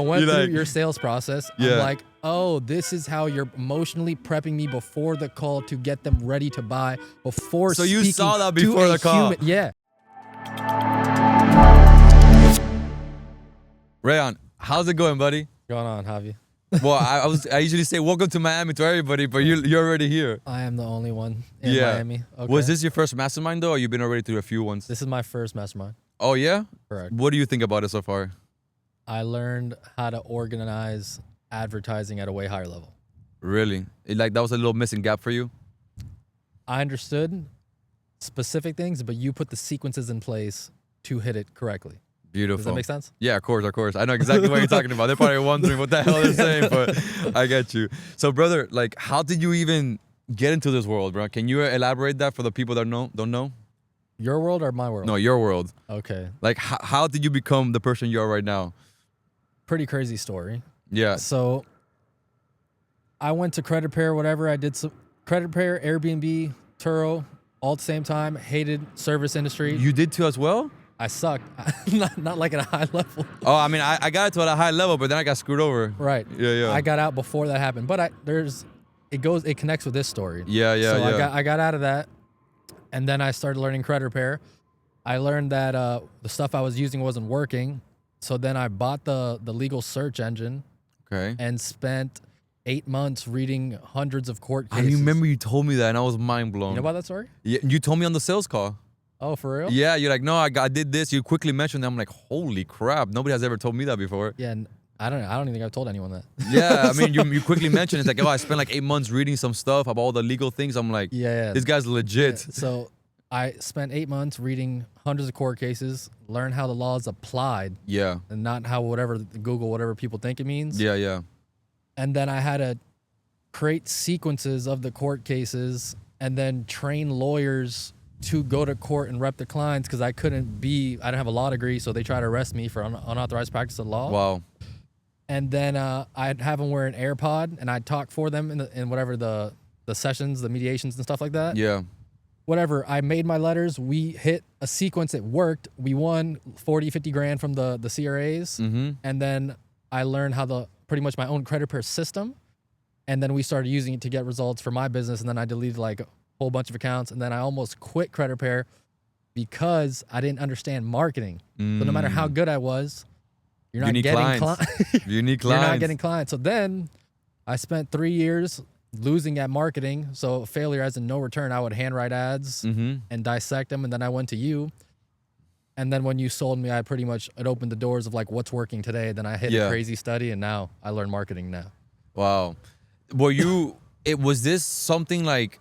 I went You're through like- your sales process. Yeah. I'm like, oh, this is how you're emotionally prepping me before the call to get them ready to buy before So you speaking saw that to before a the call. human. Yeah. Raiyan, how's it going, buddy? Going on, Javi. Well, I usually say welcome to Miami to everybody, but you're already here. I am the only one in Yeah. Miami. Okay. Was this your first mastermind though, or you've been already through a few ones? This is my first mastermind. Oh yeah? Correct. What do you think about it so far? I learned how to organize advertising at a way higher level. Really? Like that was a little missing gap for you? I understood specific things, but you put the sequences in place to hit it correctly. Beautiful. Does that make sense? Yeah, of course, of course. I know exactly what you're talking about. They're probably wondering what the hell they're saying, but I get you. So, brother, like, how did you even get into this world, bro? Can you elaborate that for the people that don't know? Your world or my world? No, your world. Okay. Like, how did you become the person you are right now? Pretty crazy story. Yeah. So I went to Credit Repair, whatever. I did some Credit Repair, Airbnb, Turo, all at the same time. Hated service industry. You did too as well? I sucked. not like at a high level. Oh, I mean, I got it to at a high level, but then I got screwed over. Right. Yeah, yeah. I got out before that happened, but it connects with this story. Yeah, yeah, So yeah. I got out of that, and then I started learning Credit Repair. I learned that the stuff I was using wasn't working, so then I bought the legal search engine Okay. and spent 8 months reading hundreds of court I cases. remember you told me that, and I was mind blown. You know about that story? Yeah, you told me on the sales call. Oh, for real? Yeah, you're like, no, I did this. You quickly mentioned that. I'm like, holy crap. Nobody has ever told me that before. Yeah, and I don't even think I've told anyone that. Yeah, I mean, you quickly mentioned it's like, oh, I spent like 8 months reading some stuff about all the legal things. I'm like, Yeah. this guy's legit. So I spent 8 months reading hundreds of court cases, learn how the law is applied, Yeah, and not how whatever people think it means. yeah, yeah. And then I had to create sequences of the court cases and then train lawyers to go to court and rep the clients because I didn't have a law degree, so they try to arrest me for unauthorized practice of law. Wow. And then I'd have them wear an AirPod and I'd talk for them in whatever the sessions, the mediations and stuff like that. Yeah. Whatever, I made my letters, we hit a sequence, it worked, we won 40, 50 grand from the CRAs, Mm-hmm. and then I learned how pretty much my own credit repair system, and then we started using it to get results for my business, and then I deleted like a whole bunch of accounts, and then I almost quit credit repair because I didn't understand marketing. So no matter how good I was, you're not You need getting clients. You need You're clients. not getting clients. So then I spent 3 years losing at marketing. So failure as in no return. I would handwrite ads Mm-hmm. and dissect them. And then I went to you. And then when you sold me, it opened the doors of like what's working today. Then I hit Yeah. a crazy study and now I learn marketing now. Wow. Were you, was this something like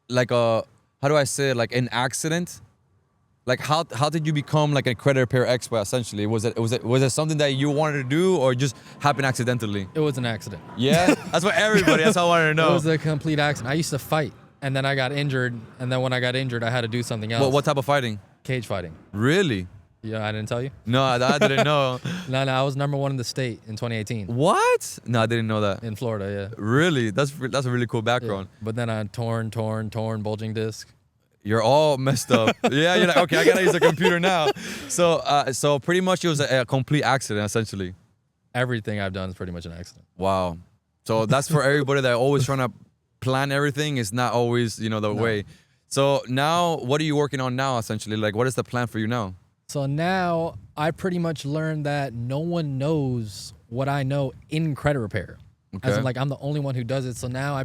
a, how do I say it, like an accident? Like how did you become like a credit repair expert essentially? Was it something that you wanted to do or just happened accidentally? It was an accident. Yeah? That's what everybody, that's all I wanted to It know. was a complete accident. I used to fight and then I got injured. And then when I got injured, I had to do something else. What type of fighting? Cage fighting. Really? Yeah, I didn't tell you? No, I didn't know. No, I was #1 in the state in 2018 What? No, I didn't know that. in Florida, yeah. Really? That's a really cool Yeah. background. But then I torn, bulging disc. You're all messed up. Yeah, you're like, okay, I gotta use a computer now. So pretty much it was a complete accident essentially. Everything I've done is pretty much an accident. Wow. So that's for everybody that always trying to plan everything. It's not always, the way. So now, what are you working on now essentially? Like, what is the plan for you now? So now I pretty much learned that no one knows what I know in credit repair. As Okay. in, like, I'm the only one who does it. So now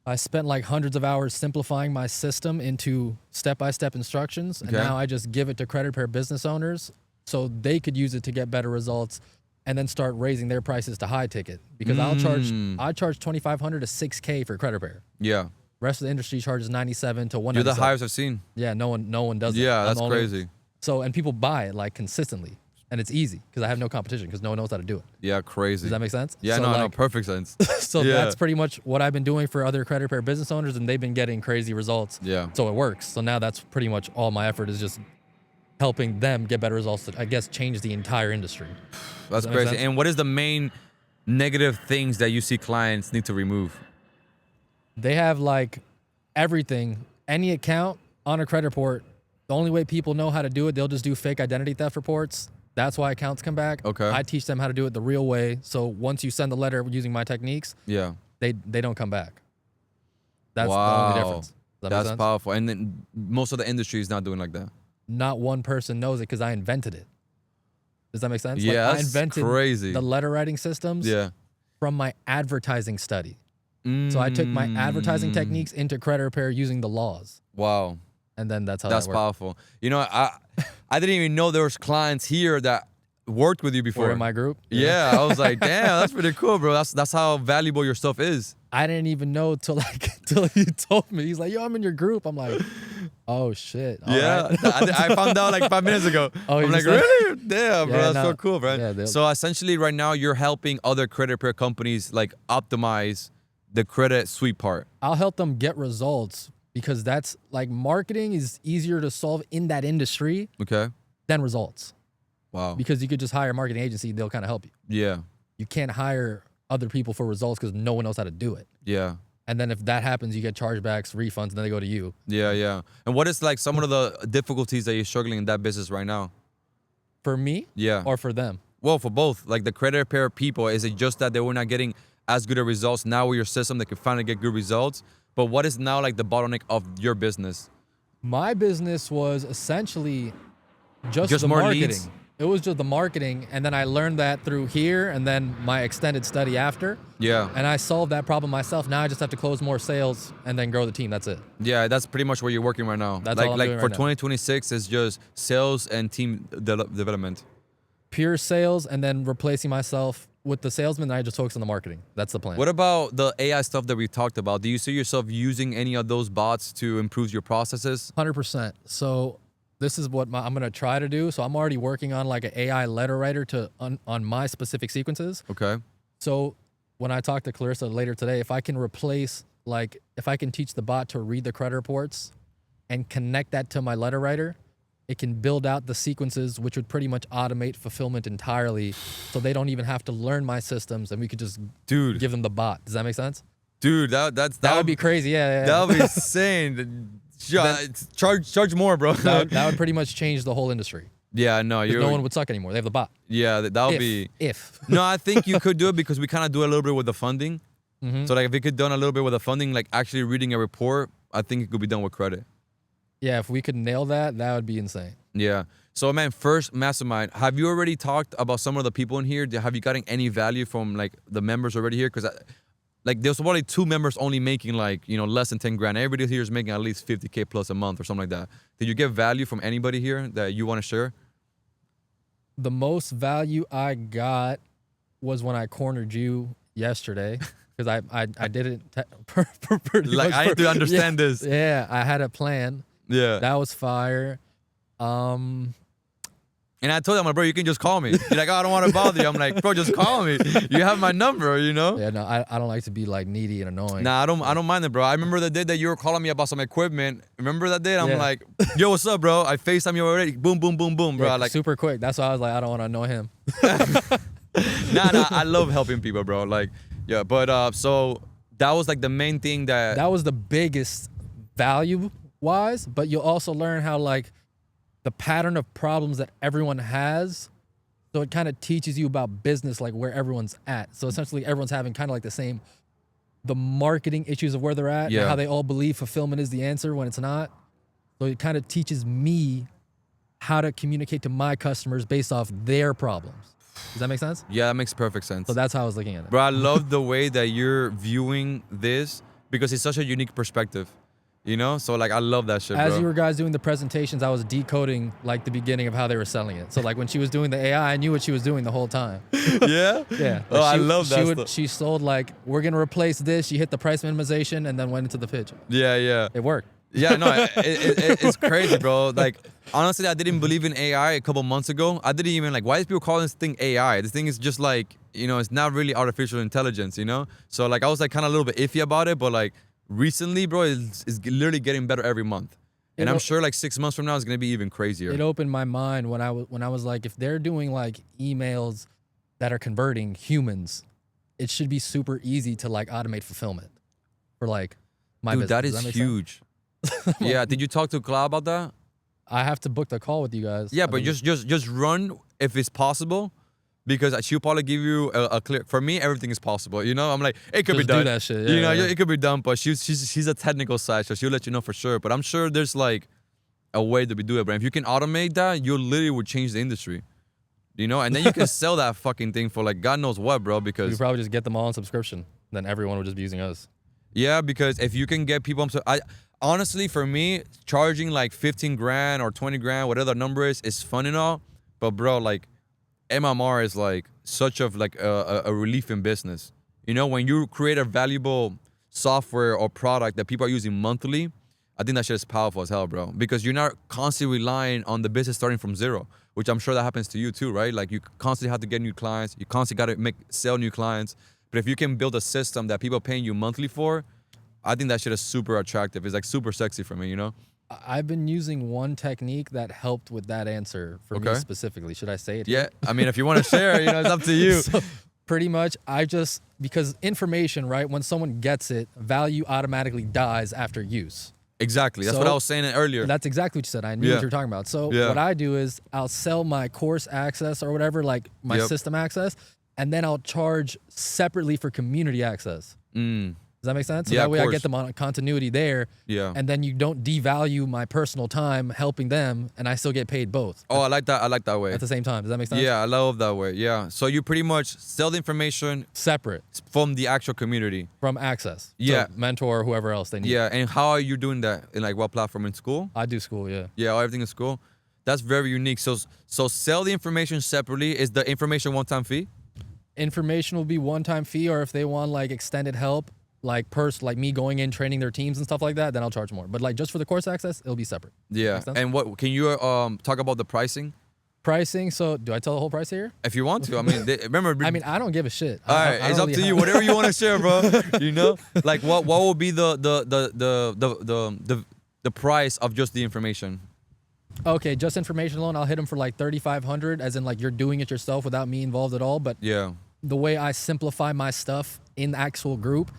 I spent like hundreds of hours simplifying my system into step-by-step instructions. And Okay. now I just give it to credit repair business owners so they could use it to get better results and then start raising their prices to high ticket. Because I charge $2,500 to $6K for credit repair. Yeah. Rest of the industry charges 97 to 197. You're the highest I've seen. Yeah, no one does it. Yeah, I'm that's the only- crazy. So, and people buy it like consistently, and it's easy because I have no competition because no one knows how to do it. Yeah, crazy. Does that make sense? Yeah, So, no, like, perfect sense. So Yeah. that's pretty much what I've been doing for other credit repair business owners, and they've been getting crazy results. Yeah. So it works. So now that's pretty much all my effort is just helping them get better results to, I guess, change the entire industry. That's that make crazy. sense? And what is the main negative things that you see clients need to remove? They have like everything, any account on a credit report. The only way people know how to do it, they'll just do fake identity theft reports. That's why accounts come back. Okay. I teach them how to do it the real way. So once you send the letter using my techniques, Yeah. they don't come back. That's the Wow. only difference. Does that make That's sense? powerful. And then most of the industry is not doing like that. Not one person knows it because I invented it. Does that make sense? Yeah, I that's invented crazy. the letter writing systems Yeah. from my advertising study. So I took my advertising Mm. techniques into credit repair using the laws. Wow. And then that's how That's that worked. powerful. You know, I didn't even know there was clients here that worked with you before. Or in my group. Yeah, I was like, damn, that's pretty cool, bro. That's how valuable your stuff is. I didn't even know till he told me. He's like, yo, I'm in your group. I'm like, oh shit. All Yeah, right. I found out like 5 minutes ago. Oh, I'm you like, just said- really? Damn, bro, Yeah, that's so no. cool, bro. Yeah, they'll- So essentially, right now, you're helping other credit repair companies like optimize the credit sweep part. I'll help them get results because that's like marketing is easier to solve in that industry Okay. than results. Wow. Because you could just hire a marketing agency, they'll kind of help you. Yeah. You can't hire other people for results because no one knows how to do it. Yeah. And then if that happens, you get chargebacks, refunds, and then they go to you. Yeah. Yeah. And what is like some of the difficulties that you're struggling in that business right now? For me Yeah. or for them? Well, for both. Like the credit repair people, is it just that they were not getting as good of results now with your system? They can finally get good results. But what is now like the bottleneck of your business? My business was essentially just the more marketing. leads? It was just the marketing. And then I learned that through here and then my extended study after. Yeah. And I solved that problem myself. Now I just have to close more sales and then grow the team. That's it. Yeah, that's pretty much where you're working right now. That's like all I'm like doing for right now. 2026 it's just sales and team development. Pure sales and then replacing myself with the salesman. And I just focus on the marketing. That's the plan. What about the AI stuff that we talked about? Do you see yourself using any of those bots to improve your processes? 100%. So this is what I'm going to try to do. So I'm already working on like an AI letter writer on my specific sequences. Okay. So when I talk to Clarissa later today, if I can if I can teach the bot to read the credit reports and connect that to my letter writer, it can build out the sequences, which would pretty much automate fulfillment entirely. So they don't even have to learn my systems and we could just Dude. give them the bot. Does that make sense? Dude, that Would be crazy. Yeah. That would be insane. Charge more, bro. that would pretty much change the whole industry. Yeah, no, 'Cause you're no one would suck anymore. They have the bot. Yeah, that would be If. No, I think you could do it because we kind of do a little bit with the funding. Mhm. So like if we could done a little bit with the funding, like actually reading a report, I think it could be done with credit. Yeah, if we could nail that, that would be insane. Yeah. So man, first mastermind, have you already talked about some of the people in here? Have you gotten any value from like the members already here? Because like there's probably 2 members only making like, less than 10 grand. Everybody here is making at least 50K plus a month or something like that. Did you get value from anybody here that you want to share? The most value I got was when I cornered you yesterday because I did it pretty Like much I need to understand yeah, this. Yeah, I had a plan. Yeah. That was fire. And I told him, bro, you can just call me. You're like, oh, I don't want to bother you. I'm like, bro, just call me. You have my number, Yeah, no, I don't like to be like needy and annoying. Nah, I don't mind it, bro. I remember the day that you were calling me about some equipment. Remember that day? I'm Yeah. like, yo, what's up, bro? I FaceTime you already. Boom, boom, boom, boom, bro. Yeah, Like, super quick. That's why I was like, I don't want to annoy him. nah, I love helping people, bro. Like, yeah, but so that was like the main thing that That was the biggest value wise, but you'll also learn how like the pattern of problems that everyone has. So it kind of teaches you about business, like where everyone's at. So essentially everyone's having kind of like the marketing issues of where they're at Yeah. and how they all believe fulfillment is the answer when it's not. So it kind of teaches me how to communicate to my customers based off their problems. Does that make sense? yeah, that makes perfect sense. So that's how I was looking at it. Bro, I love the way that you're viewing this because it's such a unique perspective. So like I love that shit, As bro. you were guys doing the presentations, I was decoding like the beginning of how they were selling it. So like when she was doing the AI, I knew what she was doing the whole time. Yeah? Yeah. Oh, I love that she stuff. She sold like, we're gonna replace this. She hit the price minimization and then went into the pitch. Yeah, yeah. It worked. Yeah, no, it's crazy, bro. Like, honestly, I didn't believe in AI a couple months ago. I didn't even why is people calling this thing AI? This thing is just like, it's not really artificial intelligence, So like, I was like kind of a little bit iffy about it, but like recently, bro, it's literally getting better every month. And I'm sure like 6 months from now, it's going to be even crazier. It opened my mind when I was like, if they're doing like emails that are converting humans, it should be super easy to like automate fulfillment for like my Dude, business. that Does is make sense? huge. Yeah, did you talk to Cloud about that? I have to book the call with you guys. Yeah, I but mean, just run if it's possible, because she'll probably give you a clear. For me, everything is possible. You know, I'm like, it could Just be done. do that shit. You know, Yeah. it could be done, but she's a technical side, so she'll let you know for sure. But I'm sure there's like a way to do it. But if you can automate that, you literally would change the industry. You know, and then you can sell that fucking thing for like God knows what, bro. We Because could probably just get them all on subscription. Then everyone would just be using us. yeah, because if you can get people, I honestly, for me, charging like 15 grand or 20 grand, whatever the number is fun and all. But bro, like MMR is like such of like a relief in business. You know, when you create a valuable software or product that people are using monthly, I think that shit is powerful as hell, bro. Because you're not constantly relying on the business starting from zero, which I'm sure that happens to you too, right? Like you constantly have to get new clients. You constantly got to sell new clients. But if you can build a system that people are paying you monthly for, I think that shit is super attractive. It's like super sexy for me, you know? I've been using one technique that helped with that answer for me Okay. specifically. Should I say it? Yeah, I mean, if you want to share, you know, it's up to you. So pretty much, because information, right? When someone gets it, value automatically dies after use. Exactly. That's So- what I was saying earlier. That's exactly what you said. I knew Yeah. what you were talking about. So Yeah. what I do is I'll sell my course access or whatever, like my Yep. system access, and then I'll charge separately for community access. Does that make sense? So Yeah, that of way I course. get them on continuity there. Yeah. And then you don't devalue my personal time helping them, and I still get paid both Oh, I like that. I like that way. at the same time. Does that make sense? Yeah, I love that way. Yeah. So you pretty much sell the information Separate from the actual community. from access. Yeah. So mentor or whoever else they need. Yeah. And how are you doing that? In like what platform? In school? I do school, yeah. Yeah, everything in school. That's very unique. So sell the information separately. Is the information one-time fee? Information will be one-time fee, or if they want like extended help, like me going in training their teams and stuff like that, then I'll charge more. But like just for the course access, it'll be separate. Yeah. Make sense? And what can you talk about the pricing Pricing. So do I tell the whole price here? if you want to? I mean, remember. I mean, I don't give a shit. all right, it's up to you. Whatever you want to share, bro. You know, like what will be the price of just the information? Okay, just information alone, I'll hit them for like 3,500, as in like you're doing it yourself without me involved at all. But Yeah. the way I simplify my stuff in the actual group,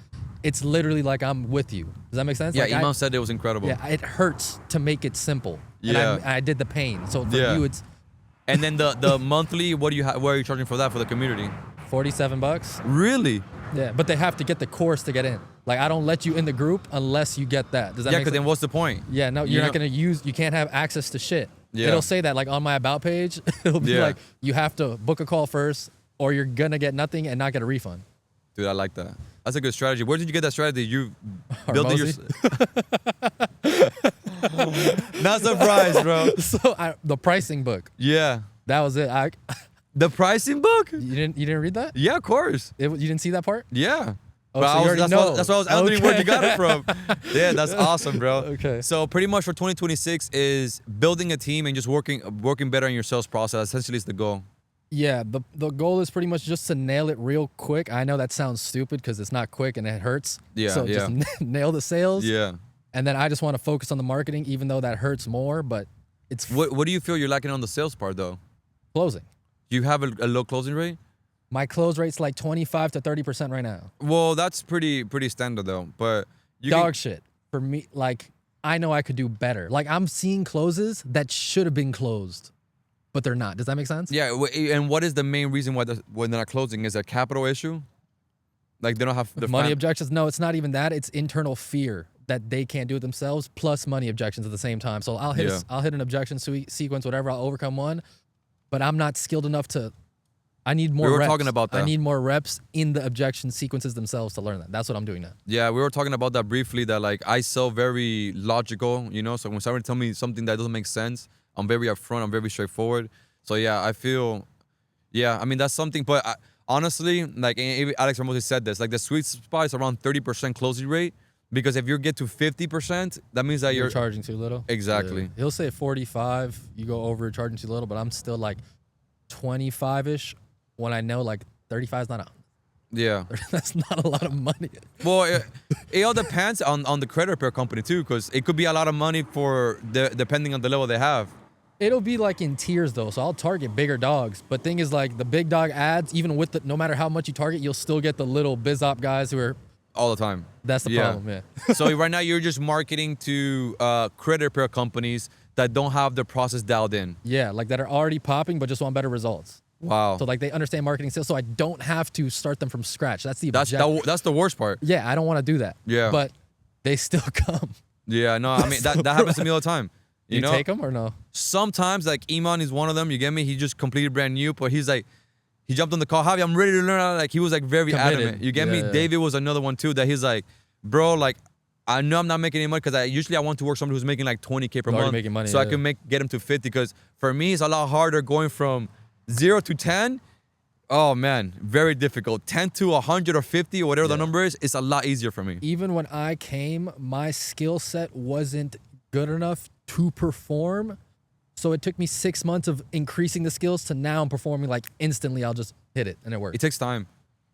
it's literally like I'm with you. Does that make sense? Yeah, Like Imam said it was incredible. yeah, it hurts to make it simple. Yeah. And I did the pain. So for Yeah. you, it's And then the monthly, what are you charging for that for the community? $47. Really? Yeah, but they have to get the course to get in. Like I don't let you in the group unless you get that. Does that Yeah, make because sense? then what's the point? Yeah, no, You you're not know- gonna you can't have access to shit. Yeah. It'll say that like on my about page. It'll be Yeah. like you have to book a call first, or you're gonna get nothing and not get a refund. Dude, I like that. That's a good strategy. Where did you get that strategy? You built it Hormozy? Not surprised, bro. So the pricing book, Yeah. that was it. The pricing book? You didn't read that? Yeah, of course. You didn't see that part? Yeah. Oh, But so you already that's, know. that's why I was wondering where you got it Okay. from. Yeah, that's awesome, bro. Okay. So pretty much for 2026 is building a team and just working better on your sales process. Essentially, is the goal. Yeah, the goal is pretty much just to nail it real quick. I know that sounds stupid because it's not quick and it hurts. Yeah, So just nail the sales. Yeah. And then I just want to focus on the marketing, even though that hurts more, but it's What do you feel you're lacking on the sales part though? closing. Do you have a low closing rate? My close rate's like 25 to 30% right now. Well, that's pretty standard though. But you Dog can, shit. For me, like, I know I could do better. Like, I'm seeing closes that should have been closed, but they're not. Does that make sense? yeah. And what is the main reason why when they're not closing? Is it a capital issue? Like they don't have the Money objections? No, it's not even that. It's internal fear that they can't do it themselves, plus money objections at the same time. So I'll hit Yeah. I'll hit an objection sequence, whatever. I'll overcome one, but I'm not skilled enough to. I need more. We were reps. talking about I that. need more reps in the objection sequences themselves to learn that. That's what I'm doing now. Yeah, we were talking about that briefly. That like I sell very logical, you know. So when someone tell me something that doesn't make sense, I'm very upfront. I'm very straightforward. So yeah, I feel, yeah. I mean that's something. But honestly, like even Alex Ramosi said this, like the sweet spot is around 30% closing rate. Because if you get to 50%, that means that You're charging too little. Exactly. Yeah. He'll say 45. You go over charging too little, but I'm still like 25ish. When I know like 35 is not a. Yeah. That's not a lot of money. Well, it all depends on the credit repair company too, because it could be a lot of money for depending on the level they have. It'll be like in tiers though, so I'll target bigger dogs. But thing is like the big dog ads, even with no matter how much you target, you'll still get the little biz op guys who are. All the time. That's the Yeah. problem. Yeah. So right now you're just marketing to credit repair companies that don't have their process dialed in. Yeah, like that are already popping but just want better results. Wow. So like they understand marketing sales, so I don't have to start them from scratch. That's the That's the worst part. Yeah, I don't want to do that. Yeah. But they still come. Yeah, no, I mean that happens to me all the time. You know, take them or no? sometimes like Iman is one of them. You get me? He just completed brand new, but he's like, he jumped on the call. Javi, I'm ready to learn. Like he was like very Committed. adamant. You get me? Yeah. David was another one too that he's like, bro, like I know I'm not making any money because I want to work somebody who's making like 20K per Already month, making money, so I yeah. can get him to 50. Because for me, it's a lot harder going from 0 to 10. Oh man, very difficult. 10 to 100 or 50 or whatever the Yeah. number is, it's a lot easier for me. Even when I came, my skill set wasn't good enough to perform. So it took me 6 months of increasing the skills to now I'm performing like instantly. I'll just hit it and it works. It takes time.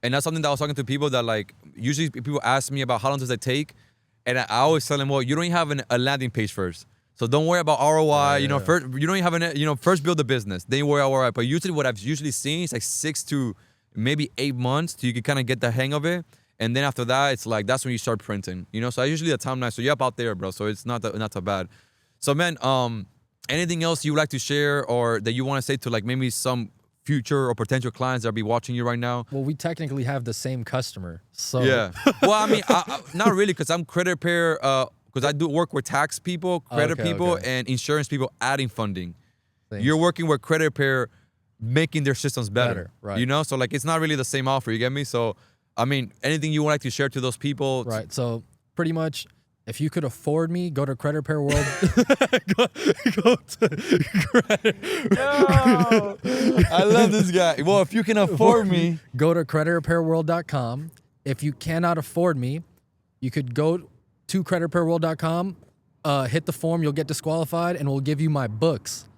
And that's something that I was talking to people that like, usually people ask me about how long does it take? And I always tell them, well, you don't even have a landing page first. So don't worry about ROI, you know, Yeah. first, you don't even have first build the business, then you worry about ROI. But usually what I've usually seen is like 6 to maybe 8 months till you can kind of get the hang of it. And then after that, it's like, that's when you start printing, you know? So I usually the timeline, so you're up out there, bro. So it's not that bad. So man, anything else you would like to share or that you want to say to like maybe some future or potential clients that be watching you right now? Well, we technically have the same customer. So Yeah. Well, I mean, not really, because I'm credit repair, because I do work with tax people, credit Okay, people, okay. and insurance people adding funding. Thanks. You're working with credit repair, making their systems better. Right. You know, so like it's not really the same offer. You get me? So, I mean, anything you would like to share to those people? Right. So pretty much, if you could afford me, go to Credit Repair World. go to I love this guy. Well, if you can afford me. Go to creditrepairworld.com. If you cannot afford me, you could go to creditrepairworld.com, hit the form, you'll get disqualified, and we'll give you my books,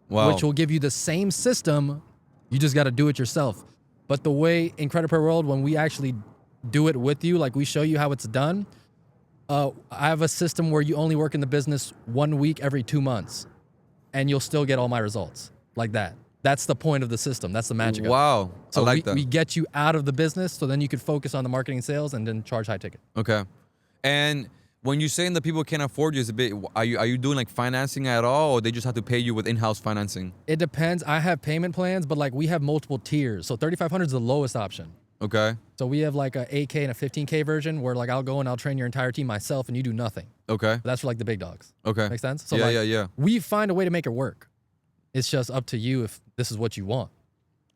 Wow. which will give you the same system. You just got to do it yourself. But the way in Credit Repair World, when we actually do it with you, like we show you how it's done, I have a system where you only work in the business 1 week every 2 months, and you'll still get all my results like that. That's the point of the system. That's the magic of it. Wow. So I like that. we get you out of the business so then you could focus on the marketing and sales and then charge high ticket. Okay. And when you're saying that people can't afford you, is a bit. Are you doing like financing at all, or they just have to pay you with in-house financing? It depends. I have payment plans, but like we have multiple tiers. So 3,500 is the lowest option. Okay. So we have like a 8K and a 15K version where like I'll go and I'll train your entire team myself and you do nothing. Okay. But that's for like the big dogs. Okay. Make sense? So Yeah, like, yeah. we find a way to make it work. It's just up to you if this is what you want.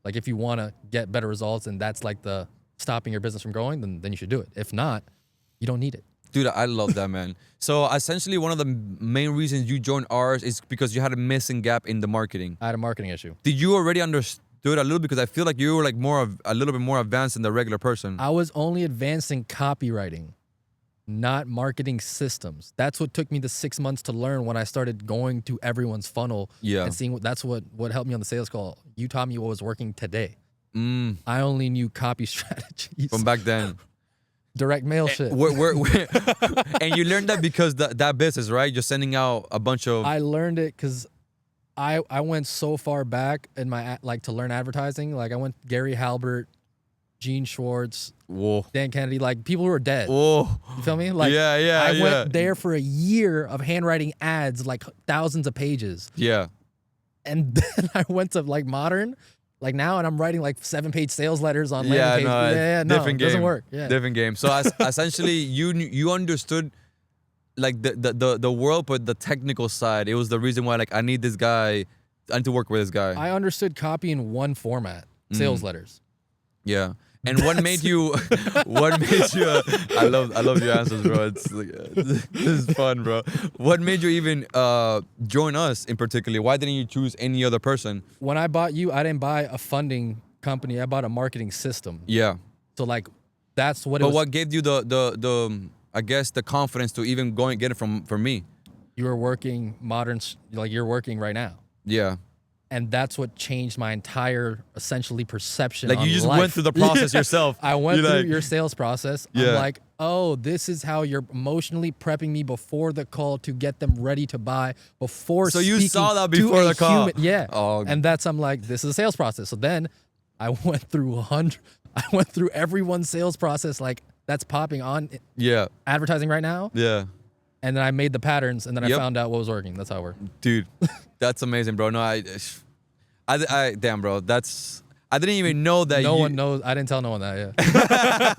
Like if you want to get better results and that's like the stopping your business from growing, then you should do it. If not, you don't need it. Dude, I love that, man. So essentially, one of the main reasons you joined ours is because you had a missing gap in the marketing. I had a marketing issue. Did you already understood a little? Because I feel like you were like a little bit more advanced than the regular person. I was only advanced in copywriting, not marketing systems. That's what took me the 6 months to learn when I started going to everyone's funnel Yeah. and seeing that's what helped me on the sales call. You taught me what was working today. Mm, I only knew copy strategies. from back then. Direct mail shit. And you learned that because that business, right? You're sending out a bunch of. I learned it because I went so far back in my like to learn advertising. Like I went Gary Halbert, Gene Schwartz, Whoa. Dan Kennedy, like people who are dead. Whoa. You feel me? Like Yeah, I yeah. went there for a year of handwriting ads, like thousands of pages. Yeah. And then I went to like modern, like now, and I'm writing like 7-page sales letters on landing Yeah, pages. no, No, different it game. doesn't work. Yeah. Different game. So essentially, you understood like the world, but the technical side. It was the reason why like I need this guy. I need to work with this guy. I understood copy in one format, sales letters. Yeah. And what made you? What made you? I love your answers, bro. It's like, this is fun, bro. What made you even join us in particular? Why didn't you choose any other person? When I bought you, I didn't buy a funding company. I bought a marketing system. Yeah. So like, that's what it But was. what gave you the I guess the confidence to even go and get it from me? You were working modern, like you're working right now. Yeah. And that's what changed my entire, essentially, perception. Like on you just life. went through the process yourself. I went You're through like- your sales process. Yeah. I'm like, oh, this is how you're emotionally prepping me before the call to get them ready to buy before. So you speaking saw that to before a the call. human. Yeah. Oh. And that's I'm like, this is a sales process. So then I went through I went through everyone's sales process like that's popping on Yeah. advertising right now. Yeah. And then I made the patterns, and then I Yep. found out what was working. That's how it worked. Dude, that's amazing, bro. No, damn, bro. I didn't even know that No one knows. I didn't tell no one that. Yeah.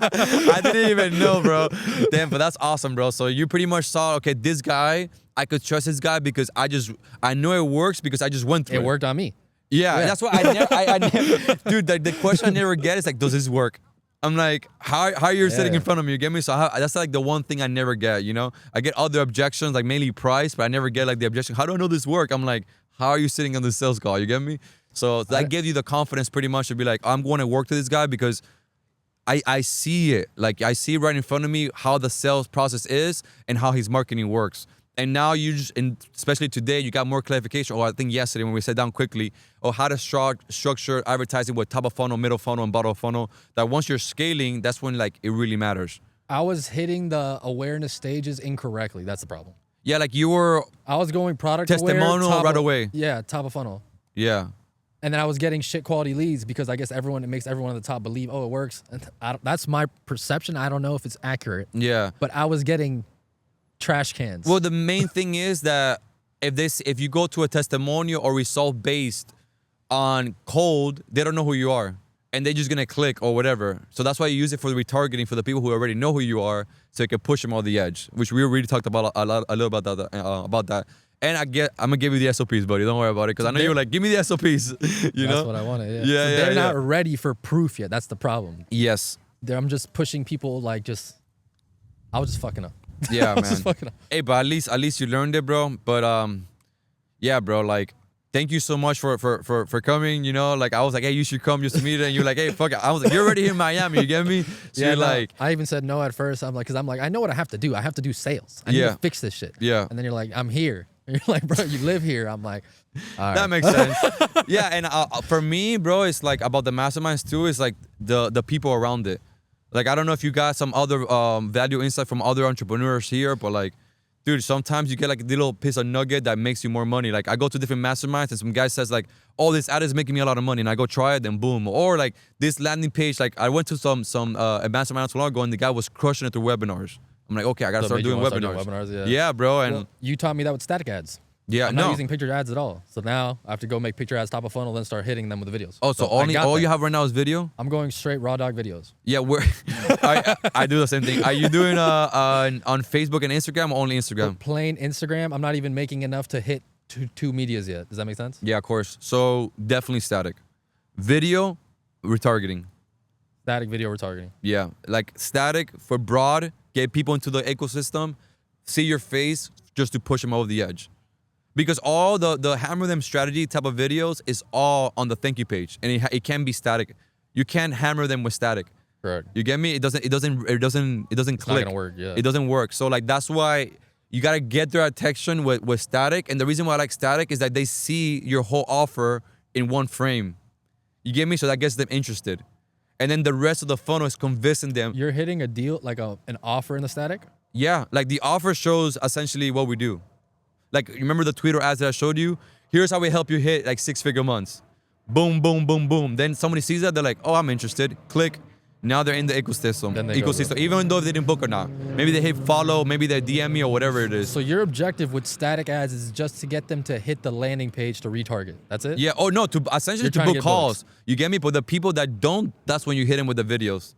I didn't even know, bro. Damn, but that's awesome, bro. So you pretty much saw, okay, this guy, I could trust this guy because I know it works because I just went through it. It worked on me. Yeah, that's why I never, dude, the question I never get is like, does this work? I'm like, how you're sitting in front of me, you get me? So that's like the one thing I never get, you know? I get other objections, like mainly price, but I never get like the objection, how do I know this work? I'm like, how are you sitting on the sales call, you get me? So that gives you the confidence pretty much to be like, I'm going to work to this guy because I see it. Like I see right in front of me how the sales process is and how his marketing works. And now you just, and especially today, you got more clarification, or I think yesterday when we sat down quickly, or how to structure advertising with top of funnel, middle funnel, and bottom of funnel. That once you're scaling, that's when like it really matters. I was hitting the awareness stages incorrectly. That's the problem. Yeah, like you were I was going product testimonial aware, right away. Yeah, top of funnel. Yeah. And then I was getting shit quality leads because I guess it makes everyone at the top believe, oh, it works. And that's my perception. I don't know if it's accurate. Yeah. But I was getting trash cans. Well, the main thing is that if you go to a testimonial or result based on cold, they don't know who you are. And they're just gonna click or whatever. So that's why you use it for the retargeting for the people who already know who you are, so you can push them on the edge. Which we already talked about a little about that. And I'm gonna give you the SOPs, buddy. Don't worry about it, because I know you were like, give me the SOPs. you know, that's what I wanted. Yeah, Yeah, so yeah, they're yeah. not ready for proof yet. That's the problem. Yes. I'm just pushing people like I was just fucking up. Yeah, I was man. just fucking up. Hey, but at least you learned it, bro. But yeah, bro. Like, thank you so much for coming. You know, like I was like, hey, you should come just to meet it. And you're like, hey, fuck it. I was like, you're already here in Miami. You get me? So Yeah, you're no, like, I even said no at first. I'm like, because I'm like, I know what I have to do. I have to do sales. I need Yeah. to fix this shit. Yeah. And then you're like, I'm here. And you're like, bro, you live here. I'm like, all right. that makes sense. Yeah, and for me, bro, it's like about the masterminds too. It's like the people around it. Like, I don't know if you got some other value insight from other entrepreneurs here, but like, dude, sometimes you get like a little piece of nugget that makes you more money. Like, I go to different masterminds and some guy says like, oh, this ad is making me a lot of money, and I go try it, then boom. Or like this landing page, like I went to some a mastermind not so long ago, and the guy was crushing it through webinars. I'm like, okay, I gotta So start made you doing wanna webinars. start doing webinars, Yeah, bro, and Well, you taught me that with static ads. yeah, I'm no. not using picture ads at all. So now I have to go make picture ads top of funnel, then start hitting them with the videos. Oh, so I only got all that. you have right now is video? I'm going straight raw dog videos. Yeah, I do the same thing. Are you doing on Facebook and Instagram or only Instagram? Plain Instagram. I'm not even making enough to hit two medias yet. Does that make sense? Yeah, of course. So definitely static. Video, retargeting. Static video retargeting. Yeah, like static for broad, get people into the ecosystem, see your face just to push them over the edge. Because all the hammer them strategy type of videos is all on the thank you page, and it can be static. You can't hammer them with static. Correct. You get me? It doesn't click. not gonna work, yeah. It doesn't work. So like that's why you gotta get their attention with static. And the reason why I like static is that they see your whole offer in one frame. You get me? So that gets them interested. And then the rest of the funnel is convincing them. You're hitting a deal, like an offer in the static? Yeah, like the offer shows essentially what we do. Like, you remember the Twitter ads that I showed you? Here's how we help you hit like 6-figure months. Boom, boom, boom, boom. Then somebody sees that, they're like, oh, I'm interested. Click. Now they're in the ecosystem. Then they go Even though they didn't book or not. Maybe they hit follow, maybe they DM me or whatever it is. So your objective with static ads is just to get them to hit the landing page to retarget. That's it? Yeah, oh no, to essentially You're to trying to book get calls. books. You get me? But the people that don't, that's when you hit them with the videos.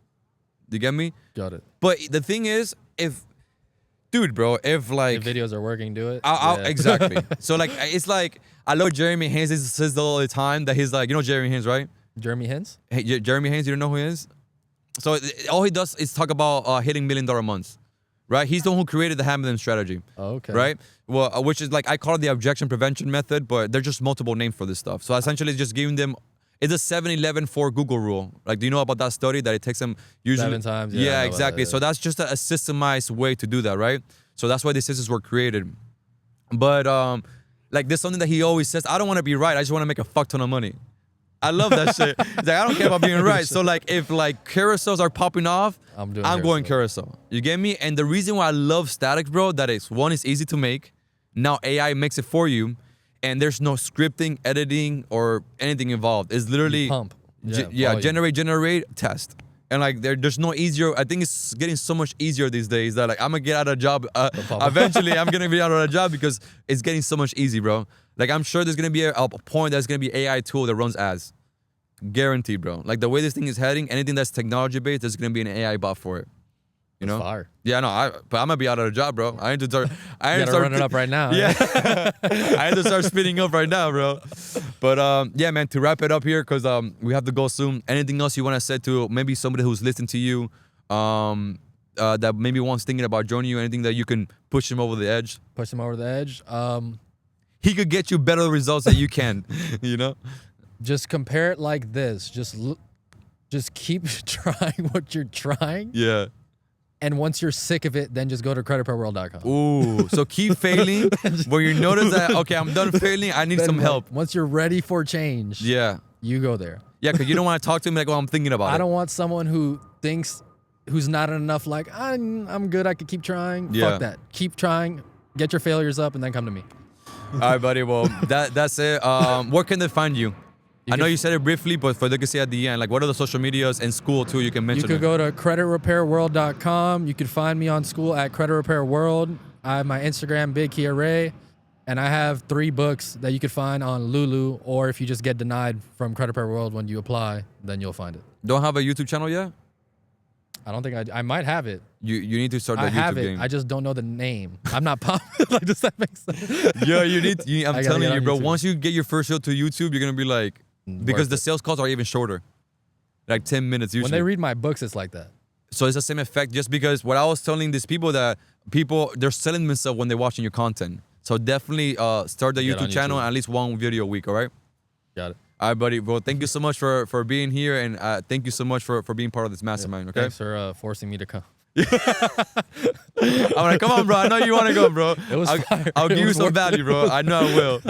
You get me? Got it. But the thing is, dude, bro, if like... If videos are working, do it. Exactly. So like, it's like, I love Jeremy Haynes says all the time that he's like, you know Jeremy Haynes, right? Jeremy Hens? Hey, Jeremy Haynes, you don't know who he is? So all he does is talk about hitting $1 million months, right? He's the one who created the Hamilton strategy. Oh, okay. Right? Well, which is like, I call it the objection prevention method, but they're just multiple names for this stuff. So essentially it's just giving them, it's a 7-11 for Google rule. Like, do you know about that study that it takes them usually 7 times? Yeah, I Yeah, know about exactly. that, yeah. So that's just a systemized way to do that, right? So that's why these systems were created. But like, there's something that he always says, I don't want to be right. I just want to make a fuck ton of money. I love that shit. He's like, I don't care about being right. So like, if like carousels are popping off, I'm going carousel. You get me? And the reason why I love static, bro, that is, one, is easy to make. Now AI makes it for you, and there's no scripting, editing, or anything involved. It's literally Pump. generate, test. And like there's no easier. I think it's getting so much easier these days that like I'm gonna get out of a job. Eventually, I'm gonna be out of a job because it's getting so much easy, bro. Like I'm sure there's gonna be a point that's gonna be AI tool that runs ads, guaranteed, bro. Like the way this thing is heading, anything that's technology based, there's gonna be an AI bot for it. You know? Fire. Yeah, no, but I'm gonna be out of a job, bro. I need to start. I need You to gotta start run it up right now. Yeah, I need to start speeding up right now, bro. But yeah, man. To wrap it up here, cause we have to go soon. Anything else you wanna say to maybe somebody who's listening to you, that maybe wants thinking about joining you? Anything that you can push him over the edge? Push him over the edge. He could get you better results than you can. You know. Just compare it like this. Just keep trying what you're trying. Yeah. And once you're sick of it, then just go to creditrepairworld.com. Ooh, so keep failing. Where you notice that, okay, I'm done failing. I need some help. Once you're ready for change, Yeah. you go there. Yeah, because you don't want to talk to him like, well, I'm thinking about it. I don't want someone who thinks, who's not enough, like, I'm good, I could keep trying. Yeah. Fuck that. Keep trying, get your failures up, and then come to me. All right, buddy. Well, that's it. Where can they find you? I know you said it briefly, but for they can see at the end, like what are the social medias and school too? You can mention. You could go to creditrepairworld.com. You could find me on school at Credit Repair World. I have my Instagram, Big Kia Ray, and I have 3 books that you could find on Lulu, or if you just get denied from Credit Repair World when you apply, then you'll find it. Don't have a YouTube channel yet? I don't think I might have it. You need to start I that have YouTube it. game. I just don't know the name. I'm not popular. Like, does that make sense? Yeah, you need. I'm gotta telling get you, on bro. YouTube. Once you get your first show to YouTube, you're gonna be like, because Worth the it. sales calls are even shorter, like 10 minutes usually. When they read my books, it's like that. So it's the same effect. Just because what I was telling these people that they're selling themselves when they're watching your content. So definitely start the Get on YouTube channel YouTube. and at least 1 video a week. All right. Got it. All right, buddy. Well, thank you so much for being here, and thank you so much for being part of this mastermind. Okay. Thanks for forcing me to come. I'm like, come on, bro. I know you want to go, bro. It was fire. I'll It give you was some worth it. value, bro. I know I will.